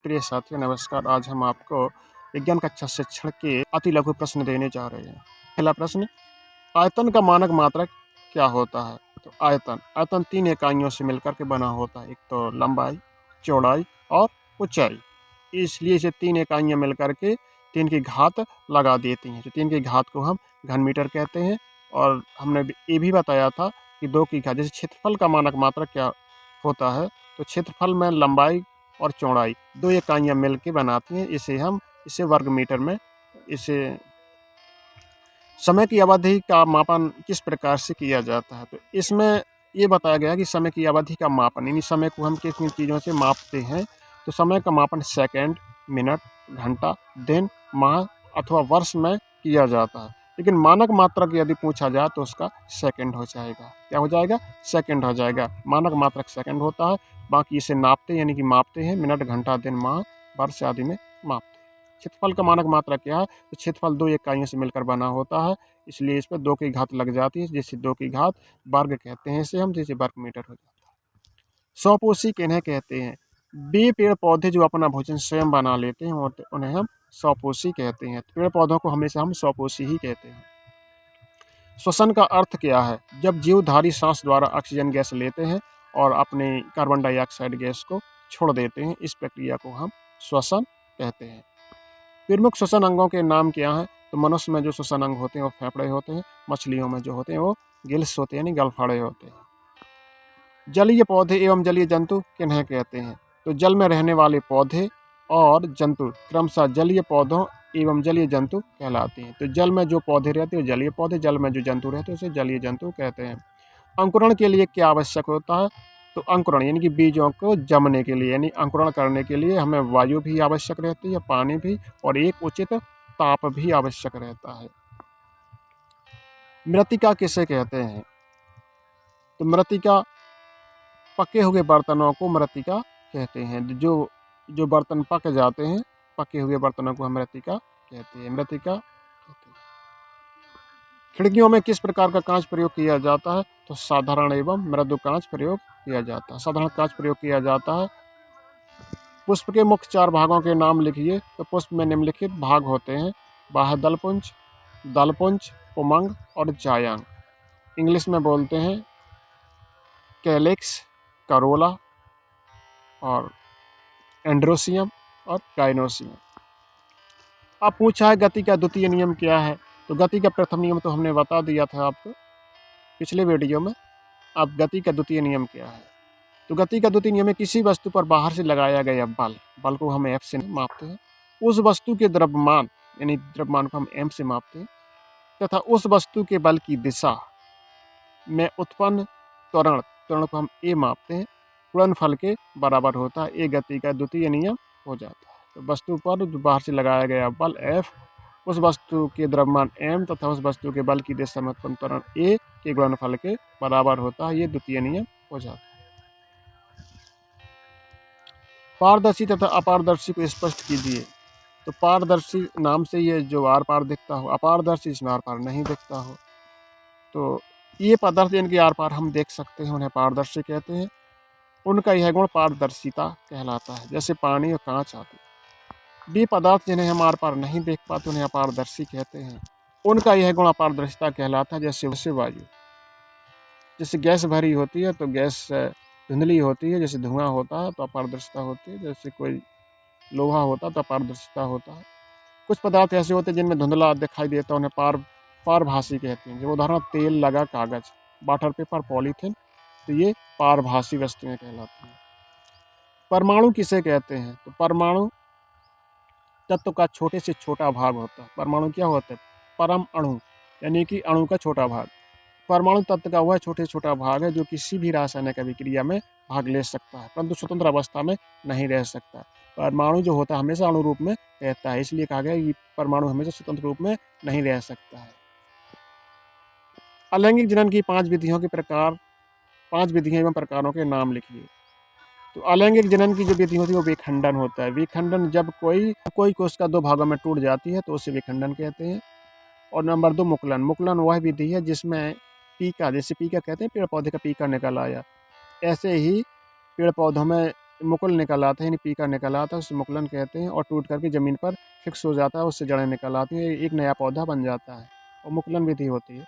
प्रिय साथियों नमस्कार। आज हम आपको विज्ञान कक्षा शिक्षण के अति लघु प्रश्न देने जा रहे हैं। पहला प्रश्न, आयतन का मानक मात्रक क्या होता है? तो आयतन 3 इकाइयों से मिलकर के बना होता है। एक तो लंबाई, चौड़ाई और ऊंचाई। इसलिए इसे 3 इकाइयाँ मिलकर के 3 की घात लगा देती हैं। तो 3 की घात को हम घन मीटर कहते हैं। और हमने ये भी बताया था कि 2 की घात, जैसे क्षेत्रफल का मानक मात्रक क्या होता है, तो क्षेत्रफल में लंबाई और चौड़ाई 2 इकाइयाँ मिल के बनाती हैं। इसे वर्ग मीटर में इसे समय की अवधि का मापन किस प्रकार से किया जाता है? तो इसमें ये बताया गया है कि समय की अवधि का मापन, यानी समय को हम किन चीज़ों से मापते हैं। तो समय का मापन सेकंड, मिनट, घंटा, दिन, माह अथवा वर्ष में किया जाता है। लेकिन मानक मात्रक यदि पूछा जाए तो उसका सेकंड हो जाएगा। क्या हो जाएगा? सेकंड हो जाएगा। मानक मात्रक सेकंड होता है। बाकी इसे नापते यानी कि मापते हैं मिनट, घंटा, दिन, माह, वर्ष आदि में मापते हैं। क्षेत्रफल का मानक मात्रक क्या है? तो क्षेत्रफल 2 इकाइयों से मिलकर बना होता है। इसलिए इस पर 2 की घात लग जाती है, जिससे 2 की घात वर्ग कहते हैं इसे हम, जैसे वर्ग मीटर हो जाता है। स्वपोषी किन्हें कहते हैं? वे पेड़ पौधे जो अपना भोजन स्वयं बना लेते हैं और उन्हें हम स्वपोषी कहते हैं। पेड़ पौधों को हमेशा हम स्वपोषी ही कहते हैं। श्वसन का अर्थ क्या है? जब जीवधारी सांस द्वारा ऑक्सीजन गैस लेते हैं और अपने कार्बन डाइऑक्साइड गैस को छोड़ देते हैं, इस प्रक्रिया को हम श्वसन कहते हैं। प्रमुख श्वसन अंगों के नाम क्या हैं? तो मनुष्य में जो श्वसन अंग होते हैं वो फेफड़े होते हैं। मछलियों में जो होते हैं वो गिल्स होते हैं, यानी गलफड़े होते हैं। जलीय पौधे एवं जलीय जंतु किन्हें कहते हैं? तो जल में रहने वाले पौधे और जंतु क्रमशः जलीय पौधों एवं जलीय जंतु कहलाते हैं। तो जल में जो पौधे रहते हैं जलीय पौधे, जल में जो जंतु रहते हैं उसे जलीय जंतु कहते हैं। अंकुरण के लिए क्या आवश्यक होता है? तो अंकुरण यानी कि बीजों को जमने के लिए, यानी अंकुरण करने के लिए हमें वायु भी आवश्यक रहती है, पानी भी, और एक उचित ताप भी आवश्यक रहता है। मृत्तिका किसे कहते हैं? तो मृत्तिका, पके हुए बर्तनों को मृत्तिका कहते हैं। जो बर्तन पक जाते हैं, पके हुए बर्तनों को हम मृत्तिका कहते हैं। मृत्तिका कहते हैं। खिड़कियों में किस प्रकार का कांच प्रयोग किया जाता है? तो साधारण एवं मृदु कांच प्रयोग किया जाता है। साधारण कांच प्रयोग किया जाता है। पुष्प के मुख्य 4 भागों के नाम लिखिए। तो पुष्प में निम्नलिखित भाग होते हैं: बाह्य दलपुंज, दलपुंज, पुमंग और जायांग। इंग्लिश में बोलते हैं कैलिक्स, करोला और एंड्रोसियम और गाइनोसियम। अब पूछा है गति का द्वितीय नियम क्या है? तो गति का प्रथम नियम तो हमने बता दिया था आपको पिछले वीडियो में। अब गति का द्वितीय नियम क्या है? तो गति का द्वितीय नियम में किसी वस्तु पर बाहर से लगाया गया बल को हम F से मापते हैं। उस वस्तु के द्रव्यमान, यानी द्रव्यमान को हम m से मापते हैं, तथा उस वस्तु के बल की दिशा में उत्पन्न त्वरण को हम a मापते हैं। गुणनफल के बराबर होता है। ये गति का द्वितीय नियम हो जाता है। तो वस्तु पर बाहर से लगाया गया बल F, उस वस्तु के द्रव्यमान m तथा उस वस्तु के बल की दिशा में उत्पन्न त्वरण a के गुणनफल के बराबर होता है। ये द्वितीय नियम हो जाता है। पारदर्शी तथा अपारदर्शी को स्पष्ट कीजिए। तो पारदर्शी नाम से ये जो आर पार दिखता हो, अपारदर्शी इसमें आर पार नहीं दिखता हो। तो ये पदार्थ इनके आर पार हम देख सकते हैं, उन्हें पारदर्शी कहते हैं। उनका यह गुण पारदर्शिता कहलाता है, जैसे पानी और कांच आदि। वे पदार्थ जिन्हें हम आर पार नहीं देख पाते उन्हें अपारदर्शी कहते हैं। उनका यह गुण अपारदर्शिता कहलाता है, जैसे वायु। जैसे गैस भरी होती है तो गैस धुंधली होती है, जैसे धुआं होता है तो अपारदर्शिता होती है। जैसे कोई लोहा होता है तो अपारदर्शिता होता है। कुछ पदार्थ ऐसे होते हैं जिनमें धुंधला दिखाई देता है, उन्हें पारभासी कहते हैं। जो उदाहरण तेल लगा कागज, वाटर पेपर, पॉलीथीन, तो ये पारभासी वस्तुएं कहलाती हैं। परमाणु किसे कहते हैं? तो परमाणु तत्व का छोटे से छोटा भाग होता है। परमाणु क्या होता है? परम अणु, यानी कि अणु का छोटा भाग। परमाणु तत्व का वह छोटे छोटा भाग है जो किसी भी रासायनिक अभिक्रिया में भाग ले सकता है, परंतु स्वतंत्र अवस्था में नहीं रह सकता। परमाणु जो होता है हमेशा अणु रूप में रहता है, इसलिए कहा गया कि परमाणु हमेशा स्वतंत्र रूप में नहीं रह सकता है। अलैंगिक जनन की 5 विधियों एवं प्रकारों के नाम लिखिए। तो अलैंगिक जनन की जो विधि होती है वो विखंडन होता है। विखंडन जब कोई कोशिका 2 भागों में टूट जाती है तो उसे विखंडन कहते हैं। और नंबर 2 मुकुलन। मुकुलन वह विधि है जिसमें पीका, जैसे पीका कहते हैं पेड़ पौधे का पीका निकल आया, ऐसे ही पेड़ पौधों में मुकुल निकल आता है, यानी पीका निकल आता है, उसे मुकुलन कहते हैं और टूट करके ज़मीन पर फिक्स हो जाता है, उससे जड़ें निकल आती हैं, एक नया पौधा बन जाता है और मुकुलन विधि होती है।